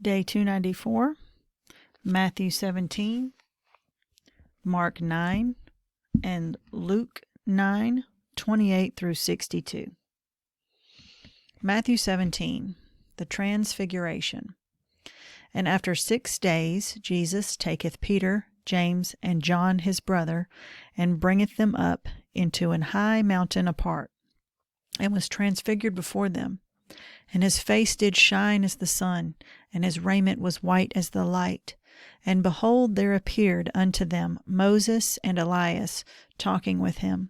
Day 294, Matthew 17, Mark 9, and Luke 9, 28 through 62. Matthew 17, the Transfiguration. And after 6 days Jesus taketh Peter, James, and John his brother, and bringeth them up into an high mountain apart, and was transfigured before them. And his face did shine as the sun, and his raiment was white as the light. And behold, there appeared unto them Moses and Elias, talking with him.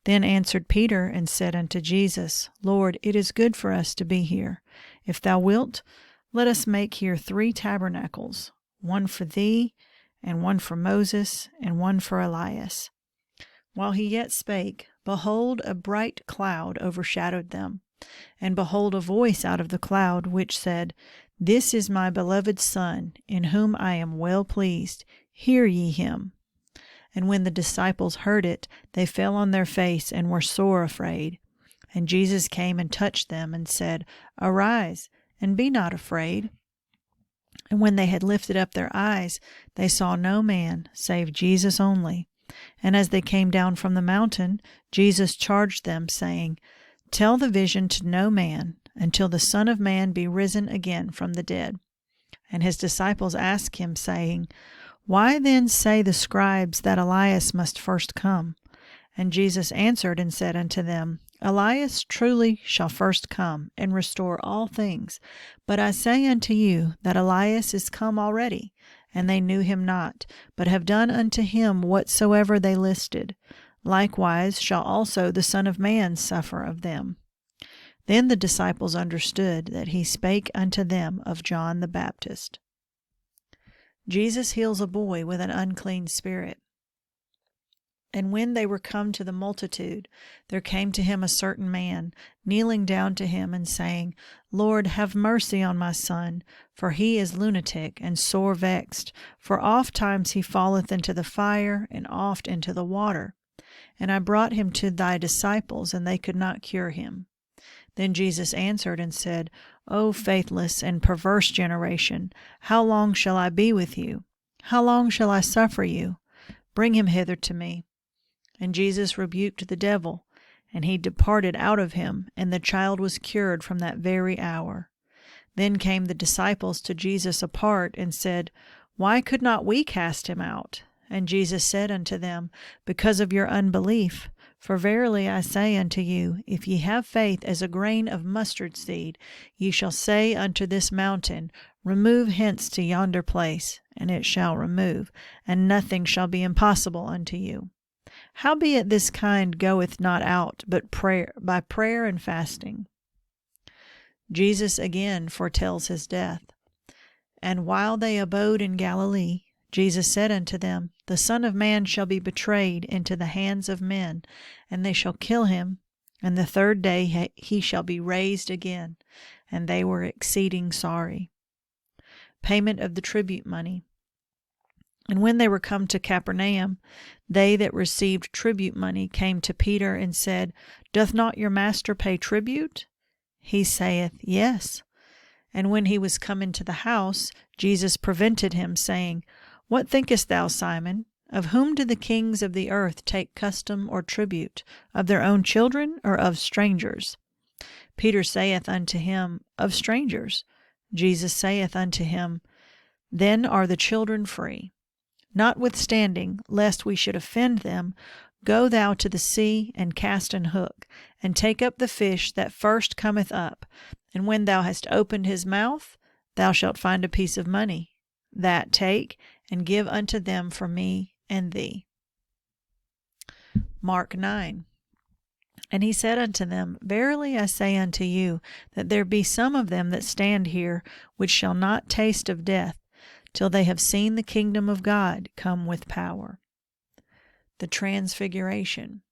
Then answered Peter and said unto Jesus, Lord, it is good for us to be here. If thou wilt, let us make here 3 tabernacles, one for thee, and one for Moses, and one for Elias. While he yet spake, behold, a bright cloud overshadowed them. And behold, a voice out of the cloud, which said, This is my beloved Son, in whom I am well pleased. Hear ye him. And when the disciples heard it, they fell on their face and were sore afraid. And Jesus came and touched them, and said, Arise, and be not afraid. And when they had lifted up their eyes, they saw no man, save Jesus only. And as they came down from the mountain, Jesus charged them, saying, Tell the vision to no man, until the Son of Man be risen again from the dead. And his disciples asked him, saying, Why then say the scribes that Elias must first come? And Jesus answered and said unto them, Elias truly shall first come, and restore all things. But I say unto you that Elias is come already, and they knew him not, but have done unto him whatsoever they listed. Likewise shall also the Son of Man suffer of them. Then the disciples understood that he spake unto them of John the Baptist. Jesus heals a boy with an unclean spirit. And when they were come to the multitude, there came to him a certain man, kneeling down to him, and saying, Lord, have mercy on my son, for he is lunatic and sore vexed, for oft times he falleth into the fire, and oft into the water. And I brought him to thy disciples, and they could not cure him. Then Jesus answered and said, O faithless and perverse generation, how long shall I be with you? How long shall I suffer you? Bring him hither to me. And Jesus rebuked the devil, and he departed out of him, and the child was cured from that very hour. Then came the disciples to Jesus apart, and said, Why could not we cast him out? And Jesus said unto them, Because of your unbelief. For verily I say unto you, if ye have faith as a grain of mustard seed, ye shall say unto this mountain, Remove hence to yonder place, and it shall remove, and nothing shall be impossible unto you. Howbeit this kind goeth not out, but by prayer and fasting. Jesus again foretells his death. And while they abode in Galilee, Jesus said unto them, The Son of Man shall be betrayed into the hands of men, and they shall kill him, and the 3rd day he shall be raised again. And they were exceeding sorry. Payment of the tribute money. And when they were come to Capernaum, they that received tribute money came to Peter and said, Doth not your master pay tribute? He saith, Yes. And when he was come into the house, Jesus prevented him, saying, What thinkest thou, Simon? Of whom do the kings of the earth take custom or tribute? Of their own children, or of strangers? Peter saith unto him, Of strangers. Jesus saith unto him, Then are the children free. Notwithstanding, lest we should offend them, go thou to the sea, and cast an hook, and take up the fish that first cometh up. And when thou hast opened his mouth, thou shalt find a piece of money. That take, and give unto them for me and thee. Mark 9. And he said unto them, Verily I say unto you, that there be some of them that stand here, which shall not taste of death, till they have seen the kingdom of God come with power. The Transfiguration.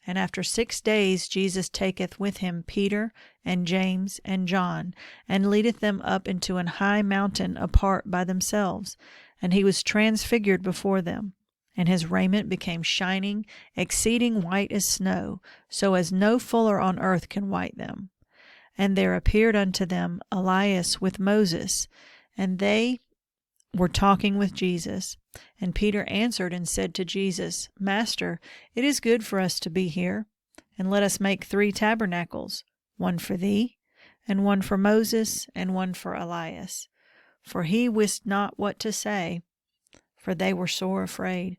And after 6 days Jesus taketh with him Peter and James and John, and leadeth them up into an high mountain apart by themselves. And he was transfigured before them. And his raiment became shining, exceeding white as snow, so as no fuller on earth can white them. And there appeared unto them Elias with Moses, And they were talking with Jesus. And Peter answered and said to Jesus, Master, it is good for us to be here. And let us make 3 tabernacles, one for thee, and one for Moses, and one for Elias. For he wist not what to say, for they were sore afraid.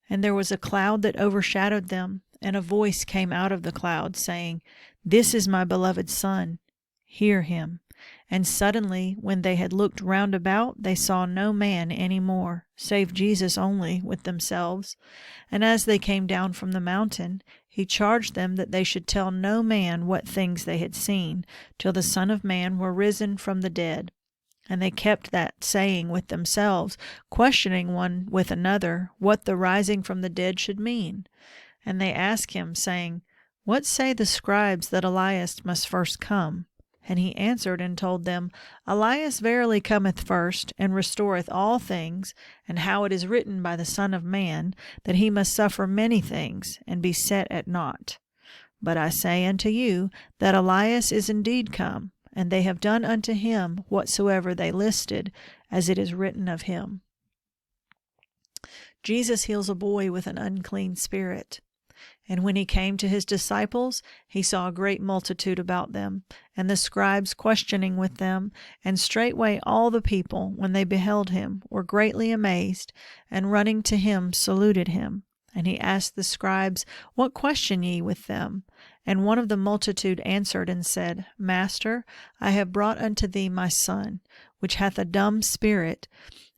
And there was a cloud that overshadowed them, and a voice came out of the cloud, saying, This is my beloved Son, hear him. And suddenly, when they had looked round about, they saw no man any more, save Jesus only with themselves. And as they came down from the mountain, he charged them that they should tell no man what things they had seen, till the Son of Man were risen from the dead. And they kept that saying with themselves, questioning one with another what the rising from the dead should mean. And they asked him, saying, What say the scribes that Elias must first come? And he answered and told them, Elias verily cometh first, and restoreth all things, and how it is written by the Son of Man, that he must suffer many things, and be set at naught. But I say unto you, that Elias is indeed come, and they have done unto him whatsoever they listed, as it is written of him. Jesus heals a boy with an unclean spirit. And when he came to his disciples, he saw a great multitude about them, and the scribes questioning with them. And straightway all the people, when they beheld him, were greatly amazed, and running to him saluted him. And he asked the scribes, What question ye with them? And one of the multitude answered and said, Master, I have brought unto thee my son, which hath a dumb spirit,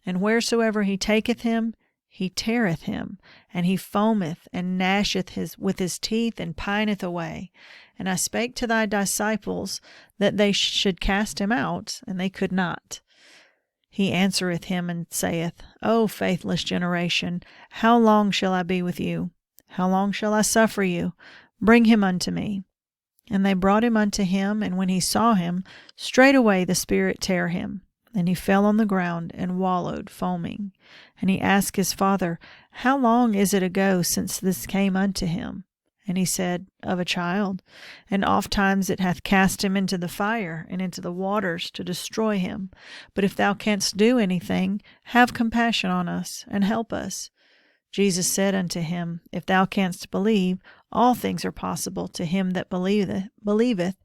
and wheresoever he taketh him, he teareth him, and he foameth and gnasheth with his teeth, and pineth away. And I spake to thy disciples that they should cast him out, and they could not. He answereth him and saith, O faithless generation, how long shall I be with you? How long shall I suffer you? Bring him unto me. And they brought him unto him, and when he saw him, straightway the spirit tare him. And he fell on the ground, and wallowed, foaming. And he asked his father, How long is it ago since this came unto him? And he said, Of a child. And ofttimes it hath cast him into the fire, and into the waters, to destroy him. But if thou canst do anything, have compassion on us, and help us. Jesus said unto him, If thou canst believe, all things are possible to him that believeth.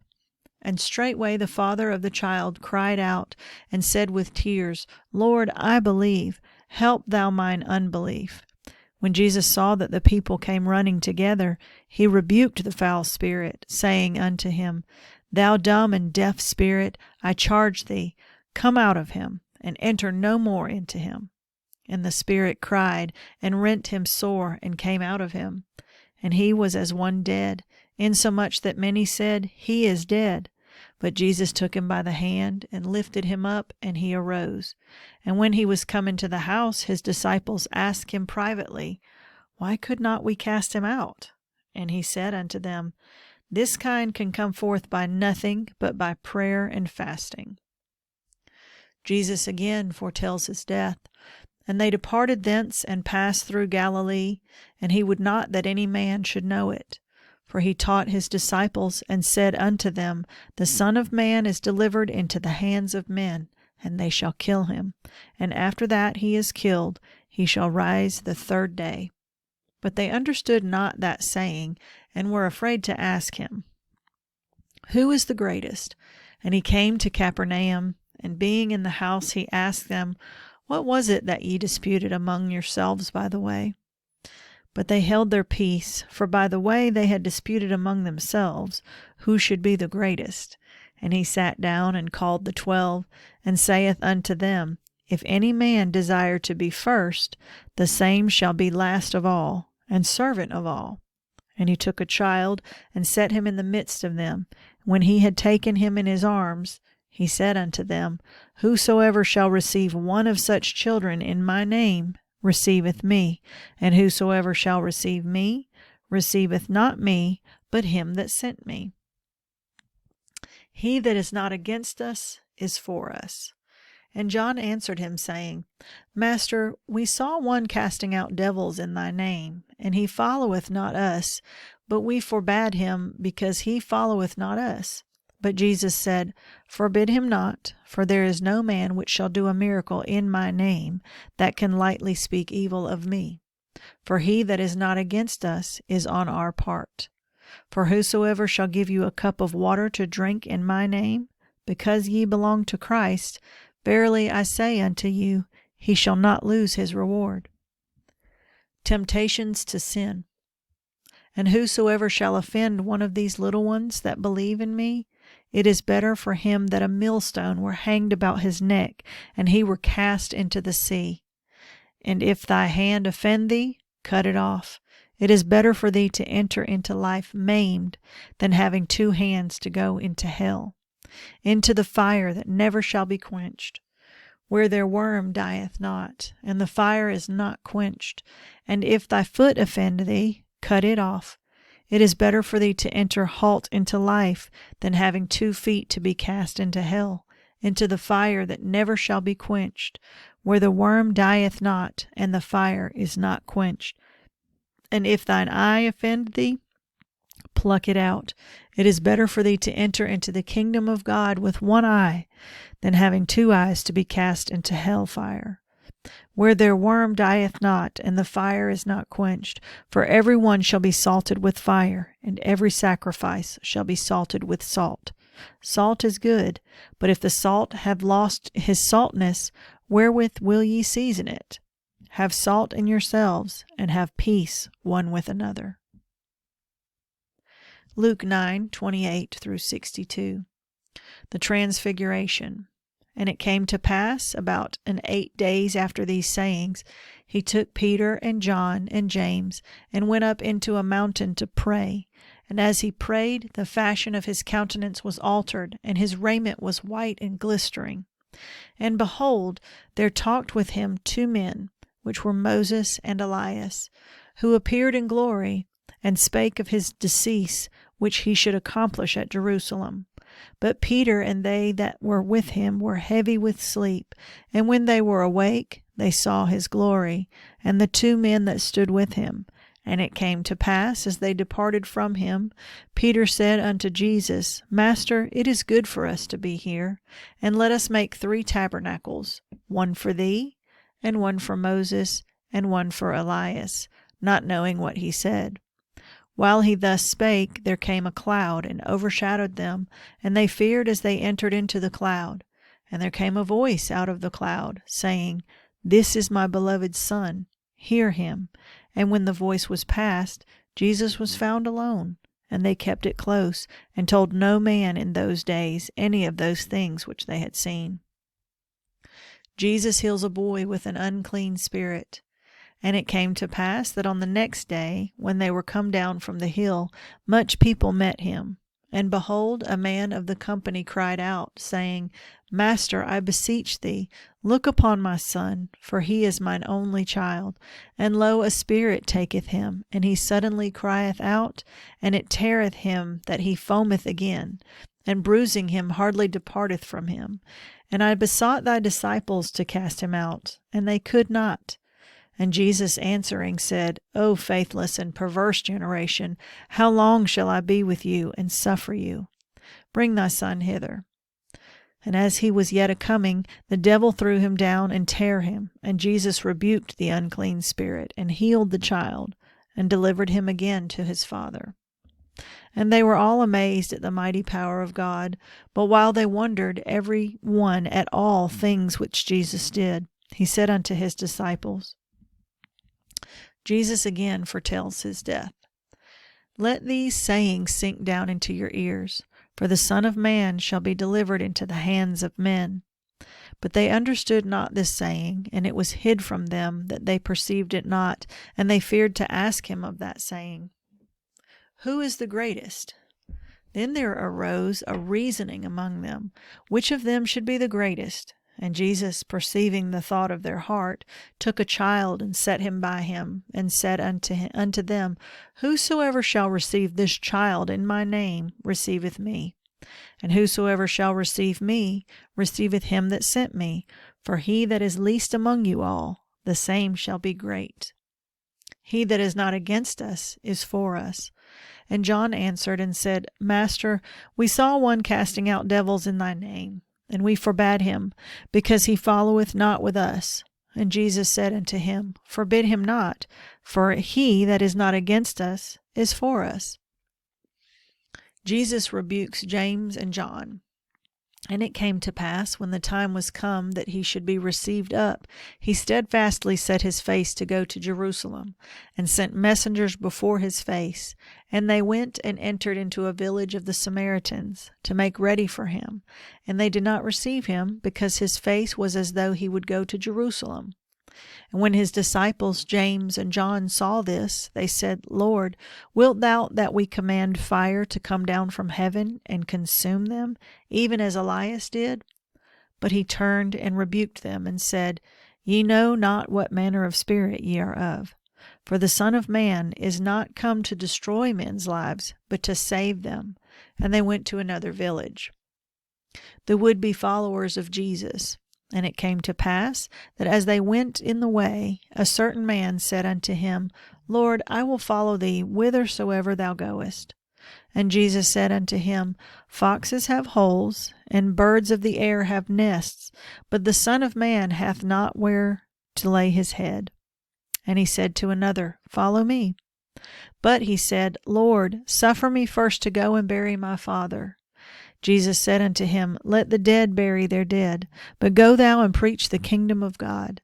And straightway the father of the child cried out, and said with tears, Lord, I believe, help thou mine unbelief. When Jesus saw that the people came running together, he rebuked the foul spirit, saying unto him, Thou dumb and deaf spirit, I charge thee, come out of him, and enter no more into him. And the spirit cried, and rent him sore, and came out of him. And he was as one dead, insomuch that many said, He is dead. But Jesus took him by the hand, and lifted him up, and he arose. And when he was come into the house, his disciples asked him privately, Why could not we cast him out? And he said unto them, This kind can come forth by nothing but by prayer and fasting. Jesus again foretells his death. And they departed thence, and passed through Galilee, and he would not that any man should know it. For he taught his disciples, and said unto them, The Son of Man is delivered into the hands of men, and they shall kill him. And after that he is killed, he shall rise the 3rd day. But they understood not that saying, and were afraid to ask him, Who is the greatest? And he came to Capernaum, and being in the house he asked them, What was it that ye disputed among yourselves by the way? But they held their peace, for by the way they had disputed among themselves, who should be the greatest. And he sat down, and called the 12, and saith unto them, If any man desire to be first, the same shall be last of all, and servant of all. And he took a child, and set him in the midst of them. When he had taken him in his arms, he said unto them, Whosoever shall receive one of such children in my name receiveth me, and whosoever shall receive me receiveth not me, but him that sent me. He that is not against us is for us. And John answered him, saying, Master, we saw one casting out devils in thy name, and he followeth not us, but we forbade him, because he followeth not us. But Jesus said, Forbid him not, for there is no man which shall do a miracle in my name that can lightly speak evil of me. For he that is not against us is on our part. For whosoever shall give you a cup of water to drink in my name, because ye belong to Christ, verily I say unto you, he shall not lose his reward. Temptations to sin. And whosoever shall offend one of these little ones that believe in me, it is better for him that a millstone were hanged about his neck, and he were cast into the sea. And if thy hand offend thee, cut it off. It is better for thee to enter into life maimed than having 2 hands to go into hell, into the fire that never shall be quenched, where their worm dieth not, and the fire is not quenched. And if thy foot offend thee, cut it off. It is better for thee to enter halt into life than having 2 feet to be cast into hell, into the fire that never shall be quenched, where the worm dieth not, and the fire is not quenched. And if thine eye offend thee, pluck it out. It is better for thee to enter into the kingdom of God with 1 eye than having 2 eyes to be cast into hell fire, where their worm dieth not, and the fire is not quenched. For every one shall be salted with fire, and every sacrifice shall be salted with salt. Salt is good, but if the salt have lost his saltness, wherewith will ye season it? Have salt in yourselves, and have peace one with another. Luke 9:28-62. The Transfiguration. And it came to pass, about 8 days after these sayings, he took Peter and John and James, and went up into a mountain to pray. And as he prayed, the fashion of his countenance was altered, and his raiment was white and glistering. And behold, there talked with him 2 men, which were Moses and Elias, who appeared in glory, and spake of his decease, which he should accomplish at Jerusalem. But Peter and they that were with him were heavy with sleep, and when they were awake, they saw his glory, and the 2 men that stood with him. And it came to pass, as they departed from him, Peter said unto Jesus, Master, it is good for us to be here, and let us make 3 tabernacles, one for thee, and one for Moses, and one for Elias, not knowing what he said. While he thus spake, there came a cloud, and overshadowed them, and they feared as they entered into the cloud. And there came a voice out of the cloud, saying, This is my beloved Son, hear him. And when the voice was past, Jesus was found alone, and they kept it close, and told no man in those days any of those things which they had seen. Jesus heals a boy with an unclean spirit. And it came to pass that on the next day, when they were come down from the hill, much people met him. And behold, a man of the company cried out, saying, Master, I beseech thee, look upon my son, for he is mine only child. And lo, a spirit taketh him, and he suddenly crieth out, and it teareth him that he foameth again, and bruising him hardly departeth from him. And I besought thy disciples to cast him out, and they could not. And Jesus answering said, O faithless and perverse generation, how long shall I be with you and suffer you? Bring thy son hither. And as he was yet a-coming, the devil threw him down and tare him. And Jesus rebuked the unclean spirit, and healed the child, and delivered him again to his father. And they were all amazed at the mighty power of God. But while they wondered every one at all things which Jesus did, he said unto his disciples, Jesus again foretells his death. Let these sayings sink down into your ears, for the Son of Man shall be delivered into the hands of men. But they understood not this saying, and it was hid from them that they perceived it not, and they feared to ask him of that saying. Who is the greatest? Then there arose a reasoning among them, which of them should be the greatest. And Jesus, perceiving the thought of their heart, took a child and set him by him, and said unto them, Whosoever shall receive this child in my name receiveth me. And whosoever shall receive me receiveth him that sent me. For he that is least among you all, the same shall be great. He that is not against us is for us. And John answered and said, Master, we saw one casting out devils in thy name, and we forbade him, because he followeth not with us. And Jesus said unto him, Forbid him not, for he that is not against us is for us. Jesus rebukes James and John. And it came to pass, when the time was come that he should be received up, he steadfastly set his face to go to Jerusalem, and sent messengers before his face. And they went and entered into a village of the Samaritans, to make ready for him. And they did not receive him, because his face was as though he would go to Jerusalem. And when his disciples James and John saw this, they said, Lord, wilt thou that we command fire to come down from heaven and consume them, even as Elias did? But he turned and rebuked them, and said, Ye know not what manner of spirit ye are of. For the Son of Man is not come to destroy men's lives, but to save them. And they went to another village. The would-be followers of Jesus. And it came to pass that as they went in the way, a certain man said unto him, Lord, I will follow thee whithersoever thou goest. And Jesus said unto him, Foxes have holes, and birds of the air have nests, but the Son of Man hath not where to lay his head. And he said to another, Follow me. But he said, Lord, suffer me first to go and bury my father. Jesus said unto him, Let the dead bury their dead, but go thou and preach the kingdom of God.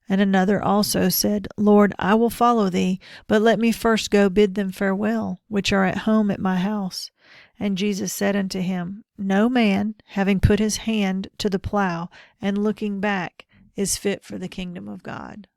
And another also said, Lord, I will follow thee, but let me first go bid them farewell, which are at home at my house. And Jesus said unto him, No man, having put his hand to the plough, and looking back, is fit for the kingdom of God.